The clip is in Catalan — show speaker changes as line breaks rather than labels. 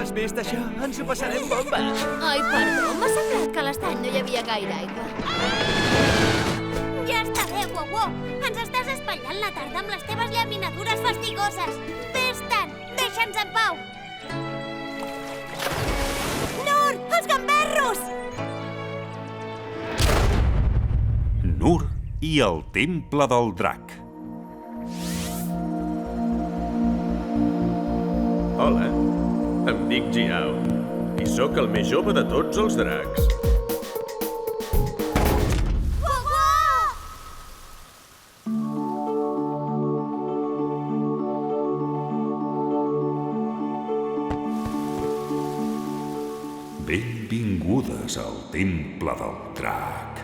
Has vist això? Ens ho passarem bomba.
Ai, perdó, m'ha semblat que a l'estany no hi havia gaire aigua.
Ja està bé, Wow-Wow. Ens estàs espatllant la tarda amb les teves llaminadures fastigoses. Vés-te'n! Deixa'ns en pau! Nur! Els gamberros!
Nur i el temple del drac.
Hola, em dic Jiao i sóc el més jove de tots els dracs.
Benvingudes al temple del drac.